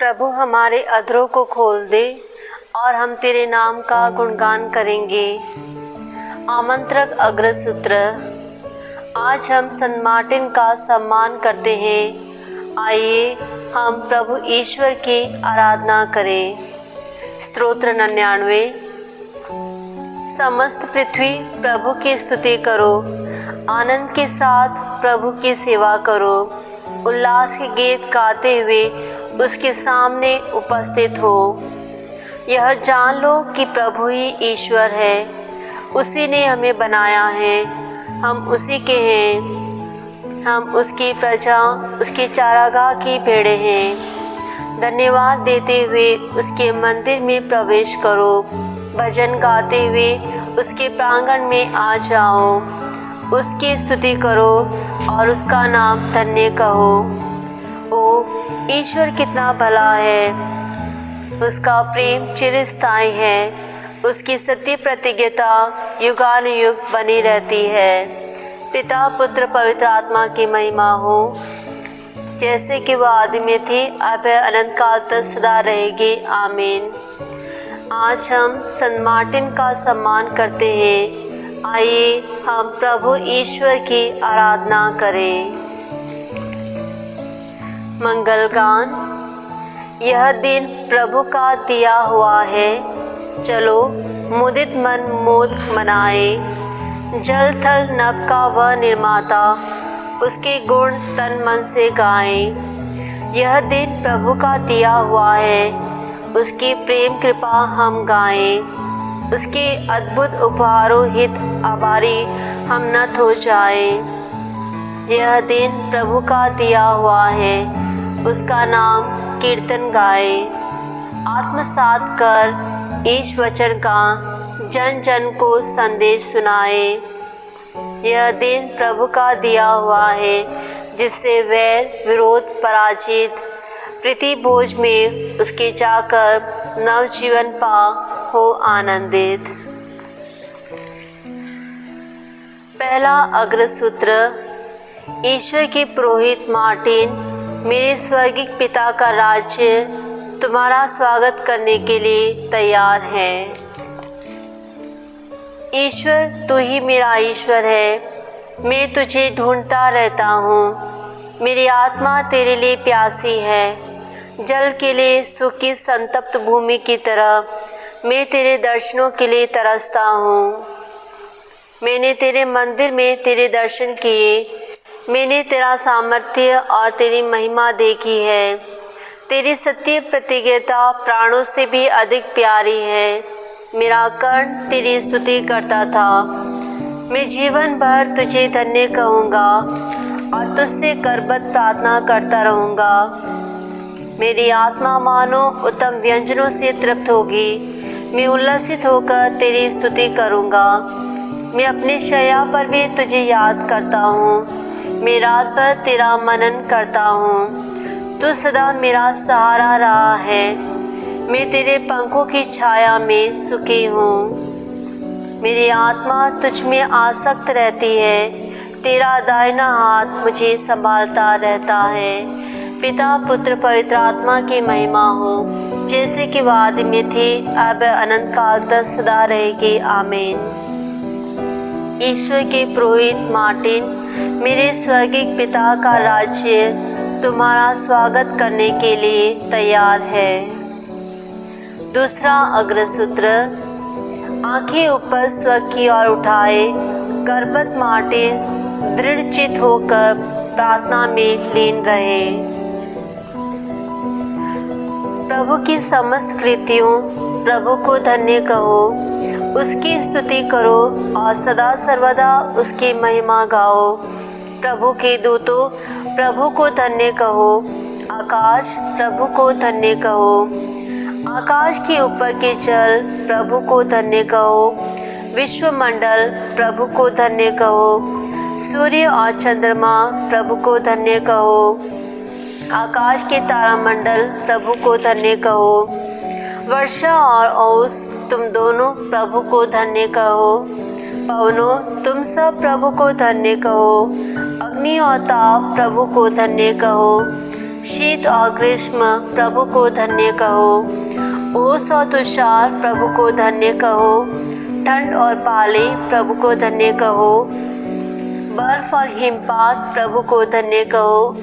प्रभु हमारे अधरों को खोल दे और हम तेरे नाम का गुणगान करेंगे। आमंत्रक अग्रसूत्र। आज हम संत मार्टिन का सम्मान करते हैं। आइए हम प्रभु ईश्वर की आराधना करें। स्तोत्र 99। समस्त पृथ्वी प्रभु की स्तुति करो, आनंद के साथ प्रभु की सेवा करो, उल्लास के गीत गाते हुए उसके सामने उपस्थित हो। यह जान लो कि प्रभु ही ईश्वर है, उसी ने हमें बनाया है, हम उसी के हैं, हम उसकी प्रजा, उसके चारागाह की भेड़ें हैं। धन्यवाद देते हुए उसके मंदिर में प्रवेश करो, भजन गाते हुए उसके प्रांगण में आ जाओ, उसकी स्तुति करो और उसका नाम धन्य कहो। ओ ईश्वर कितना भला है, उसका प्रेम चिरस्थायी है, उसकी सत्य प्रतिज्ञता युगानुयुग बनी रहती है। पिता पुत्र पवित्र आत्मा की महिमा हो, जैसे कि वह आदि में थी, अब अनंत काल तक सदा रहेगी। आमीन। आज हम संत मार्टिन का सम्मान करते हैं। आइए हम प्रभु ईश्वर की आराधना करें। मंगल गान। यह दिन प्रभु का दिया हुआ है, चलो मुदित मन मोद मनाए। जल थल नभ का वह निर्माता, उसके गुण तन मन से गाएं। यह दिन प्रभु का दिया हुआ है, उसकी प्रेम कृपा हम गाएं। उसके अद्भुत उपहारों हित आभारी हम नत हो जाएं। यह दिन प्रभु का दिया हुआ है, उसका नाम कीर्तन गाए। आत्मसात कर ईश वचन का जन जन को संदेश सुनाए। यह दिन प्रभु का दिया हुआ है, जिससे वैर विरोध पराजित, प्रीति भोज में उसके जाकर नवजीवन पा हो आनंदित। पहला अग्रसूत्र। ईश्वर के पुरोहित मार्टिन, मेरे स्वर्गिक पिता का राज्य तुम्हारा स्वागत करने के लिए तैयार है। ईश्वर, तू ही मेरा ईश्वर है, मैं तुझे ढूंढता रहता हूँ। मेरी आत्मा तेरे लिए प्यासी है, जल के लिए सूखी संतप्त भूमि की तरह मैं तेरे दर्शनों के लिए तरसता हूँ। मैंने तेरे मंदिर में तेरे दर्शन किए, मैंने तेरा सामर्थ्य और तेरी महिमा देखी है। तेरी सत्य प्रतिज्ञता प्राणों से भी अधिक प्यारी है। मेरा कर्ण तेरी स्तुति करता था। मैं जीवन भर तुझे धन्य कहूँगा और तुझसे करबद्ध प्रार्थना करता रहूँगा। मेरी आत्मा मानो उत्तम व्यंजनों से तृप्त होगी। मैं उल्लसित होकर तेरी स्तुति करूँगा। मैं अपने शैया पर भी तुझे याद करता हूँ। मैं रात भर तेरा मनन करता हूँ। तू सदा मेरा सहारा रहा है। मैं तेरे पंखों की छाया में सुखी हूँ। मेरी आत्मा तुझ में आसक्त रहती है। तेरा दाहिना हाथ मुझे संभालता रहता है। पिता पुत्र पवित्र आत्मा की महिमा हो, जैसे कि वह आदि में थी, अब अनंत काल तक सदा रहेगी। आमीन। ईश्वर के पुरोहित मार्टिन, मेरे स्वर्गिक पिता का राज्य तुम्हारा स्वागत करने के लिए तैयार है। दूसरा अग्रसूत्र। आंखें ऊपर स्वर्ग की ओर उठाए, करबद्ध मार्टिन दृढ़ चित होकर प्रार्थना में लीन रहे। प्रभु की समस्त कृतियों प्रभु को धन्य कहो, उसकी स्तुति करो और सदा सर्वदा उसकी महिमा गाओ। प्रभु के दूतों प्रभु को धन्य कहो, आकाश प्रभु को धन्य कहो। आकाश के ऊपर के जल प्रभु को धन्य कहो, विश्वमंडल प्रभु को धन्य कहो। सूर्य और चंद्रमा प्रभु को धन्य कहो। आकाश के तारामंडल प्रभु को धन्य कहो। वर्षा और ओस तुम दोनों प्रभु को धन्य कहो। पवनों तुम सब प्रभु को धन्य कहो। अग्नि और ताप प्रभु को धन्य कहो। शीत और ग्रीष्म प्रभु को धन्य कहो। ओस और तुषार प्रभु को धन्य कहो। ठंड और पाले प्रभु को धन्य कहो। बर्फ और हिमपात प्रभु को धन्य कहो।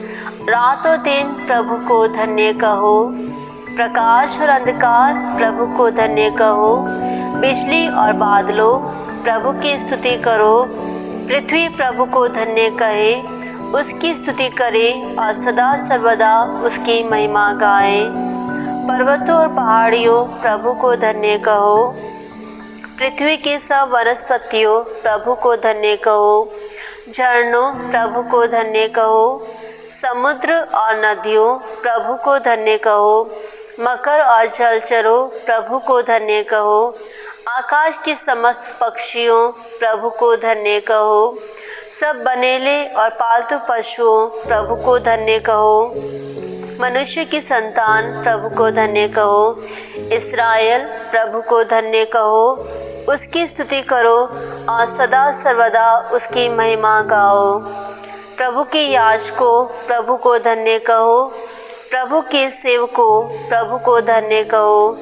रात और दिन प्रभु को धन्य कहो। प्रकाश और अंधकार प्रभु को धन्य कहो। बिजली और बादलों प्रभु की स्तुति करो। पृथ्वी प्रभु को धन्य कहे, उसकी स्तुति करे और सदा सर्वदा उसकी महिमा गाए। पर्वतों और पहाड़ियों प्रभु को धन्य कहो। पृथ्वी की सब वनस्पतियों प्रभु को धन्य कहो। झरनों प्रभु को धन्य कहो। समुद्र और नदियों प्रभु को धन्य कहो। मकर और जलचरों प्रभु को धन्य कहो। आकाश के समस्त पक्षियों प्रभु को धन्य कहो। सब बनेले और पालतू पशुओं प्रभु को धन्य कहो। मनुष्य की संतान प्रभु को धन्य कहो। इस्राएल प्रभु को धन्य कहो। उसकी स्तुति करो और सदा सर्वदा उसकी महिमा गाओ। प्रभु के याजकों प्रभु को धन्य कहो। प्रभु के सेवकों प्रभु को धन्य कहो।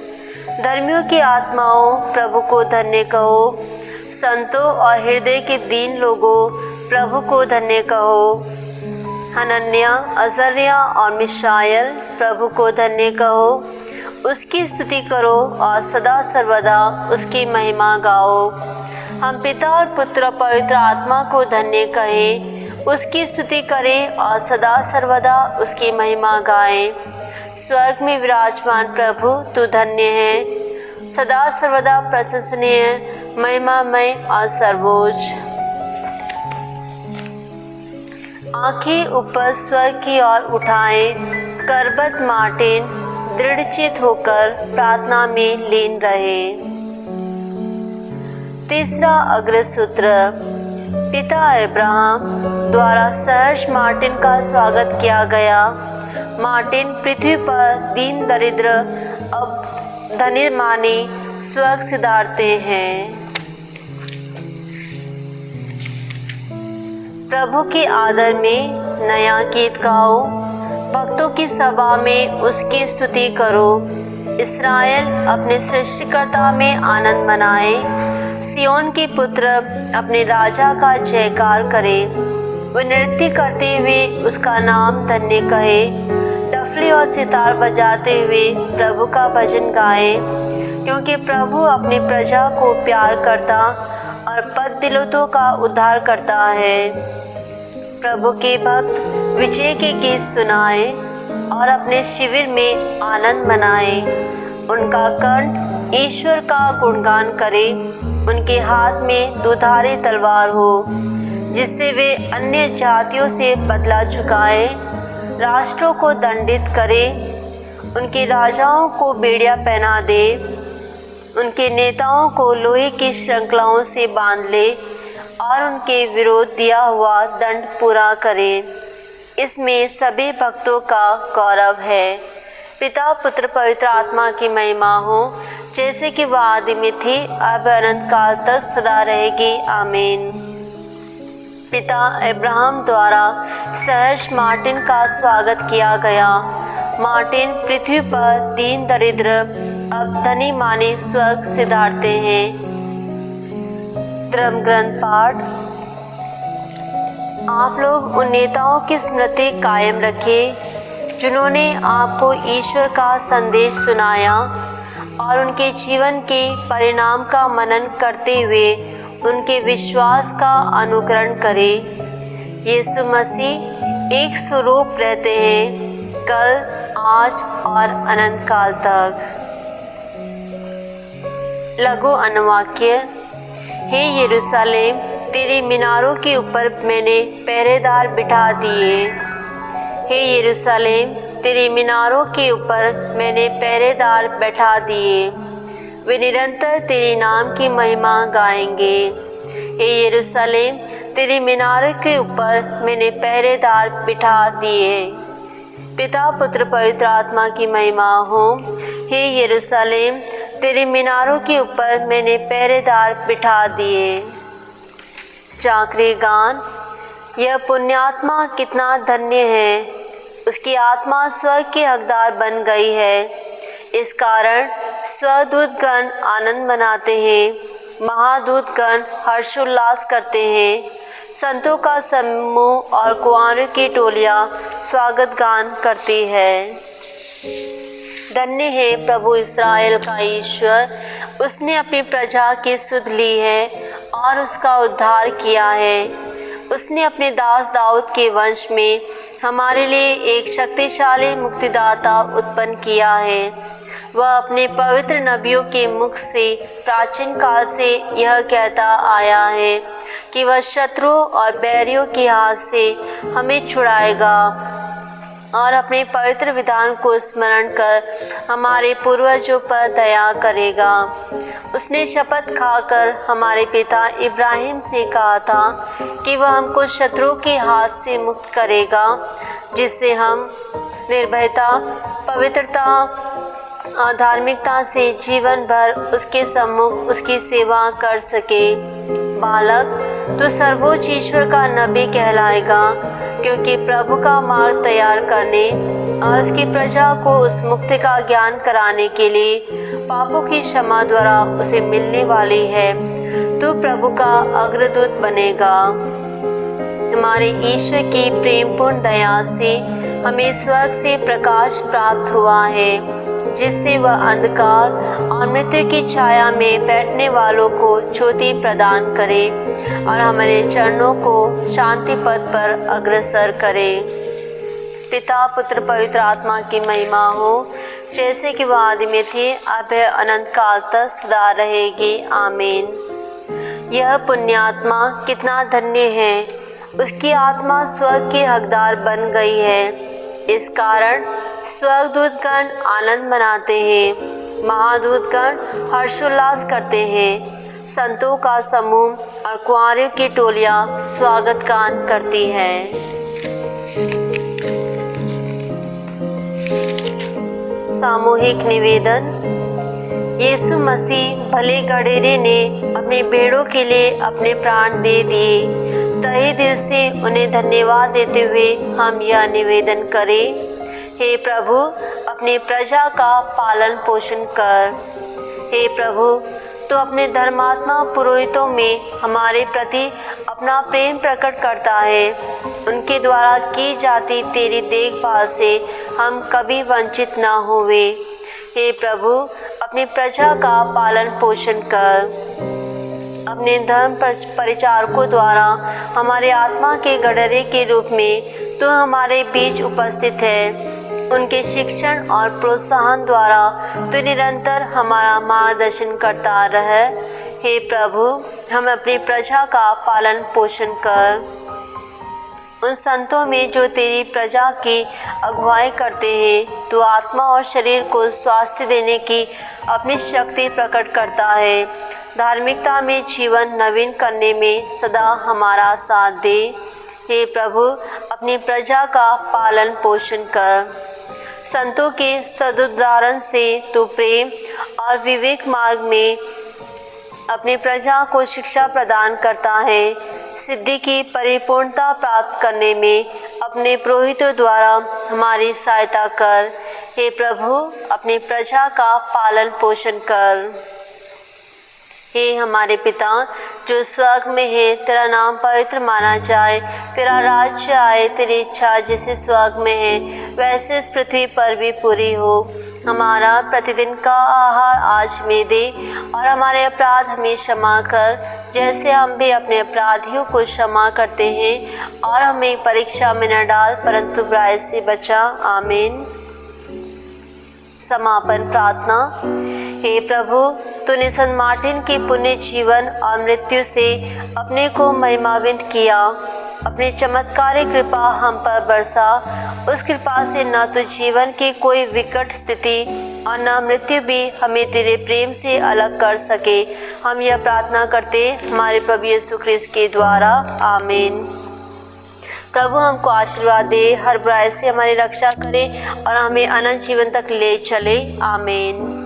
धर्मियों की आत्माओं प्रभु को धन्य कहो। संतों और हृदय के दीन लोगों प्रभु को धन्य कहो। हनन्या, अजर्या और मिशाएल प्रभु को धन्य कहो। उसकी स्तुति करो और सदा सर्वदा उसकी महिमा गाओ। हम पिता और पुत्र और पवित्र आत्मा को धन्य कहें, उसकी स्तुति करें और सदा सर्वदा उसकी महिमा गाएं। स्वर्ग में विराजमान प्रभु तू धन्य है, सदा सर्वदा प्रशंसनीय, महिमामय और सर्वोच्च। आंखें ऊपर स्वर्ग की ओर उठाएं, करबत मार्टिन दृढ़चित होकर प्रार्थना में लीन रहे। तीसरा अग्रसूत्र। पिता अब्राहम द्वारा सहर्ष मार्टिन का स्वागत किया गया। मार्टिन पृथ्वी पर दीन दरिद्र अब धनी माने स्वर्ग सिधारते हैं। प्रभु के आदर में नया गीत गाओ, भक्तों की सभा में उसकी स्तुति करो। इस्राएल अपने सृष्टिकर्ता में आनंद मनाए। सियोन के पुत्र अपने राजा का जयकार करे। वे नृत्य करते हुए उसका नाम धन्य कहे। डफली और सितार बजाते हुए प्रभु का भजन गाए, क्योंकि प्रभु अपनी प्रजा को प्यार करता और बददिलों का उद्धार करता है। प्रभु के भक्त विजय के गीत सुनाए और अपने शिविर में आनंद मनाए। उनका कंठ ईश्वर का गुणगान करे। उनके हाथ में दुधारी तलवार हो, जिससे वे अन्य जातियों से बदला चुकाए, राष्ट्रों को दंडित करे, उनके राजाओं को बेड़ियां पहना दे, उनके नेताओं को लोहे की श्रृंखलाओं से बांध ले और उनके विरोध दिया हुआ दंड पूरा करे। इसमें सभी भक्तों का गौरव है। पिता पुत्र पवित्र आत्मा की महिमा हो, जैसे कि वह आदि में थी, अब अनंत काल तक सदा रहेगी। आमीन। पिता अब्राहम द्वारा सहर्ष मार्टिन का स्वागत किया गया। मार्टिन पृथ्वी पर दीन दरिद्र अब धनी माने स्वर्ग सिधारते हैं। धर्म ग्रंथ पाठ। आप लोग उन नेताओं की स्मृति कायम रखें जिन्होंने आपको ईश्वर का संदेश सुनाया और उनके जीवन के परिणाम का मनन करते हुए उनके विश्वास का अनुकरण करें। यीशु मसीह एक स्वरूप रहते हैं, कल, आज और अनंत काल तक। लघु अनुवाक्य। हे यरूशलेम, तेरी मीनारों के ऊपर मैंने पहरेदार बिठा दिए। हे यरूशलेम, तेरी मीनारों के ऊपर मैंने पहरेदार बैठा दिए। वे निरंतर तेरे नाम की महिमा गाएंगे। हे यरूशलेम, तेरी मीनारों के ऊपर मैंने पहरेदार बिठा दिए। पिता पुत्र पवित्र आत्मा की महिमा हो। हे यरूशलेम, तेरी मीनारों के ऊपर मैंने पहरेदार बिठा दिए। जागरे गान। यह पुण्यात्मा कितना धन्य है उसकी आत्मा स्वर्ग की हकदार बन गई है। इस कारण स्वदूतगण आनंद मनाते हैं, महादूतगण हर्षोल्लास करते हैं, संतों का समूह और कुंवारों की टोलियां स्वागत गान करती है। धन्य है प्रभु इस्राएल का ईश्वर, उसने अपनी प्रजा की सुध ली है और उसका उद्धार किया है। उसने अपने दास दाऊद के वंश में हमारे लिए एक शक्तिशाली मुक्तिदाता उत्पन्न किया है। वह अपने पवित्र नबियों के मुख से प्राचीन काल से यह कहता आया है कि वह शत्रुओं और बैरियों के हाथ से हमें छुड़ाएगा और अपने पवित्र विधान को स्मरण कर हमारे पूर्वजों पर दया करेगा। उसने शपथ खाकर हमारे पिता इब्राहिम से कहा था कि वह हमको शत्रुओं के हाथ से मुक्त करेगा, जिससे हम निर्भयता, पवित्रता और धार्मिकता से जीवन भर उसके सम्मुख उसकी सेवा कर सके। बालक, तो सर्वोच्च ईश्वर का नबी कहलाएगा, क्योंकि प्रभु का मार्ग तैयार करने और उसकी प्रजा को उस मुक्ति का ज्ञान कराने के लिए पापों की क्षमा द्वारा उसे मिलने वाली है। तू प्रभु का अग्रदूत बनेगा। हमारे ईश्वर की प्रेमपूर्ण दया से हमें स्वर्ग से प्रकाश प्राप्त हुआ है, जिससे वह अंधकार और मृत्यु की छाया में बैठने वालों को ज्योति प्रदान करे और हमारे चरणों को शांति पथ पर अग्रसर करे। पिता, पुत्र, पवित्र आत्मा की महिमा हो, जैसे कि वह आदि में थी, अब है, अनंत काल तक सदा रहेगी। आमीन। यह पुण्यात्मा कितना धन्य है, उसकी आत्मा स्वर्ग की हकदार बन गई है। इस कारण स्वर्गदूतगण आनंद मनाते हैं, महादूतगण हर्षोल्लास करते हैं, संतों का समूह और कुंवारों की टोलियां स्वागत गान करती हैं। सामूहिक निवेदन। यीशु मसीह भले गडरे ने अपने भेड़ों के लिए अपने प्राण दे दिए, तहे दिल से उन्हें धन्यवाद देते हुए हम यह निवेदन करें। हे प्रभु, अपने प्रजा का पालन पोषण कर। हे प्रभु, तो अपने धर्मात्मा पुरोहितों में हमारे प्रति अपना प्रेम प्रकट करता है। उनके द्वारा की जाती तेरी देखभाल से हम कभी वंचित ना होवे। हे प्रभु, अपनी प्रजा का पालन पोषण कर। अपने धर्म परिचारकों द्वारा हमारे आत्मा के गडरे के रूप में तो हमारे बीच उपस्थित है। उनके शिक्षण और प्रोत्साहन द्वारा तो निरंतर हमारा मार्गदर्शन करता रहे। हे प्रभु, हम अपनी प्रजा का पालन पोषण कर। उन संतों में जो तेरी प्रजा की अगुवाई करते हैं, तो आत्मा और शरीर को स्वास्थ्य देने की अपनी शक्ति प्रकट करता है। धार्मिकता में जीवन नवीन करने में सदा हमारा साथ दे। हे प्रभु, अपनी प्रजा का पालन पोषण कर। संतों के सदुदाहरण से तो प्रेम और विवेक मार्ग में अपनी प्रजा को शिक्षा प्रदान करता है। सिद्धि की परिपूर्णता प्राप्त करने में अपने पुरोहितों द्वारा हमारी सहायता कर। हे प्रभु, अपनी प्रजा का पालन पोषण कर। हे हमारे पिता जो स्वर्ग में है, तेरा नाम पवित्र माना जाए, तेरा राज्य आए, तेरी इच्छा जैसे स्वर्ग में है वैसे इस पृथ्वी पर भी पूरी हो। हमारा प्रतिदिन का आहार आज में दे और हमारे अपराध हमें क्षमा कर, जैसे हम भी अपने अपराधियों को क्षमा करते हैं, और हमें परीक्षा में न डाल परंतु बुराई से बचा। आमीन। समापन प्रार्थना। हे प्रभु, तूने संत मार्टिन के पुण्य जीवन और मृत्यु से अपने को महिमान्वित किया। अपनी चमत्कारिक कृपा हम पर बरसा। उस कृपा से न तो जीवन की कोई विकट स्थिति और न मृत्यु भी हमें तेरे प्रेम से अलग कर सके। हम यह प्रार्थना करते हमारे प्रभु यीशु ख्रिस्त के द्वारा। आमीन। प्रभु हमको आशीर्वाद दे, हर बुराई से हमारी रक्षा करे और हमें अनंत जीवन तक ले चले। आमीन।